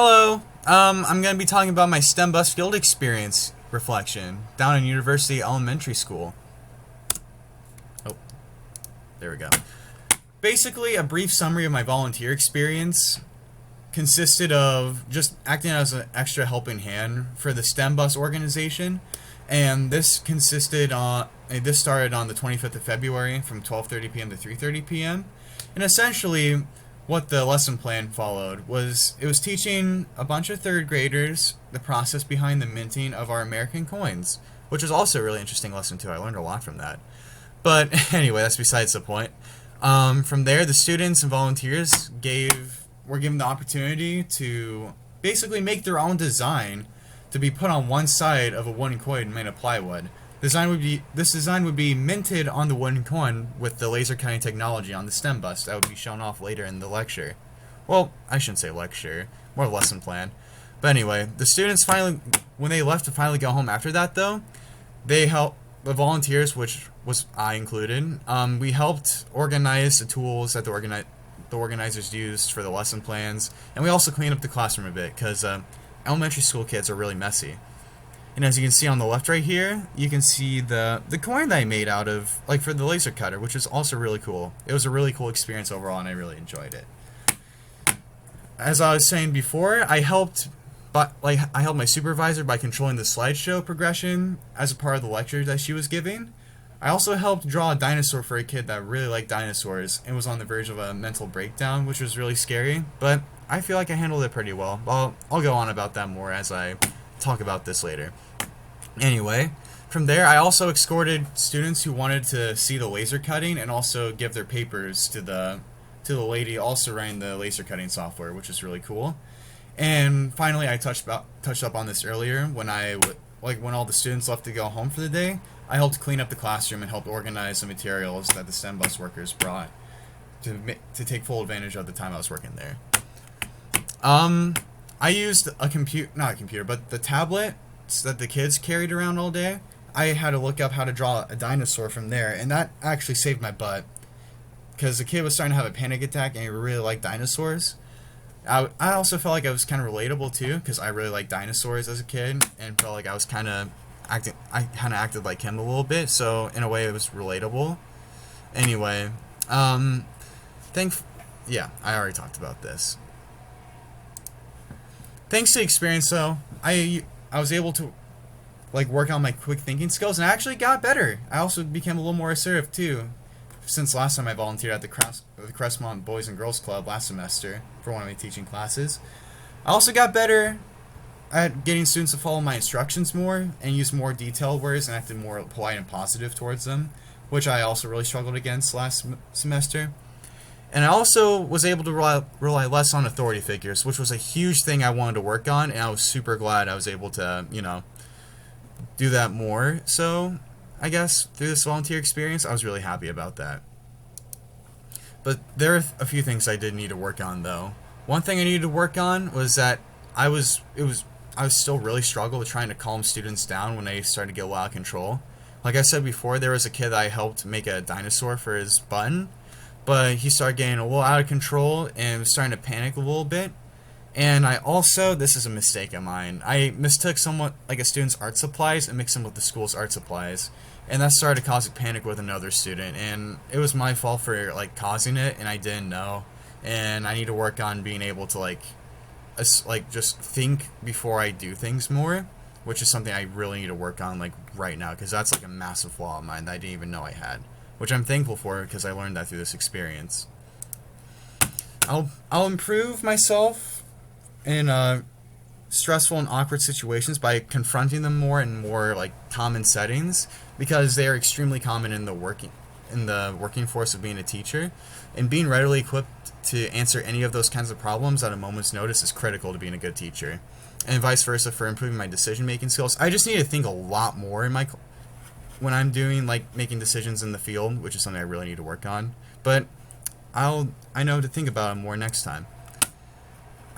Hello. I'm going to be talking about my STEM bus field experience reflection down in University Elementary School. Oh, there we go. Basically, a brief summary of my volunteer experience consisted of just acting as an extra helping hand for the STEM bus organization, and this started on the 25th of February from 12:30 p.m. to 3:30 p.m. And essentially, what the lesson plan followed was it was teaching a bunch of third graders the process behind the minting of our American coins, which was also a really interesting lesson too. I learned a lot from that. But anyway, that's besides the point. From there, the students and volunteers were given the opportunity to basically make their own design to be put on one side of a wooden coin made of plywood. This design would be minted on the wooden coin with the laser cutting technology on the STEM bus that would be shown off later in the lecture. Well, I shouldn't say lecture, more lesson plan. But anyway, the students finally, when they left to finally go home after that though, they helped the volunteers, which was I included. We helped organize the tools that the organizers used for the lesson plans, and we also cleaned up the classroom a bit because elementary school kids are really messy. And as you can see on the left right here, you can see the coin that I made out of, like, for the laser cutter, which is also really cool. It was a really cool experience overall, and I really enjoyed it. As I was saying before, I helped my supervisor by controlling the slideshow progression as a part of the lecture that she was giving. I also helped draw a dinosaur for a kid that really liked dinosaurs and was on the verge of a mental breakdown, which was really scary, but I feel like I handled it pretty well. I'll go on about that more as I talk about this later. Anyway, from there I also escorted students who wanted to see the laser cutting and also give their papers to the lady also running the laser cutting software, which is really cool. And finally, I touched up on this earlier when when all the students left to go home for the day, I helped clean up the classroom and helped organize the materials that the STEM bus workers brought to take full advantage of the time I was working there. I used not a computer, but the tablet that the kids carried around all day. I had to look up how to draw a dinosaur from there, and that actually saved my butt because the kid was starting to have a panic attack and he really liked dinosaurs. I also felt like I was kind of relatable too because I really liked dinosaurs as a kid and felt like I acted like him a little bit, so in a way it was relatable. Anyway, I already talked about this. Thanks to the experience though, I was able to work on my quick thinking skills, and I actually got better. I also became a little more assertive too, since last time I volunteered at the Crestmont Boys and Girls Club last semester for one of my teaching classes. I also got better at getting students to follow my instructions more and use more detailed words and acted more polite and positive towards them, which I also really struggled against last semester. And I also was able to rely less on authority figures, which was a huge thing I wanted to work on, and I was super glad I was able to, do that more. So, I guess, through this volunteer experience, I was really happy about that. But there are a few things I did need to work on, though. One thing I needed to work on was that I was still really struggling with trying to calm students down when they started to get a lot of control. Like I said before, there was a kid that I helped make a dinosaur for his button, but he started getting a little out of control and was starting to panic a little bit. And this is a mistake of mine, I mistook somewhat like a student's art supplies and mixed them with the school's art supplies. And that started causing panic with another student, and it was my fault for causing it, and I didn't know. And I need to work on being able to just think before I do things more, which is something I really need to work on right now, because that's a massive flaw of mine that I didn't even know I had, which I'm thankful for because I learned that through this experience. I'll improve myself in stressful and awkward situations by confronting them more in more common settings, because they are extremely common in the working force of being a teacher, and being readily equipped to answer any of those kinds of problems at a moment's notice is critical to being a good teacher, and vice versa for improving my decision making skills. I just need to think a lot more when I'm doing making decisions in the field, which is something I really need to work on, but I know to think about it more next time.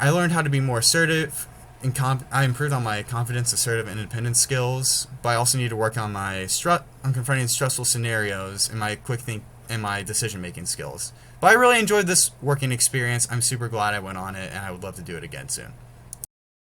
I learned how to be more assertive, and I improved on my confidence, assertive, and independent skills, but I also need to work on on confronting stressful scenarios and my and my decision-making skills. But I really enjoyed this working experience. I'm super glad I went on it, and I would love to do it again soon.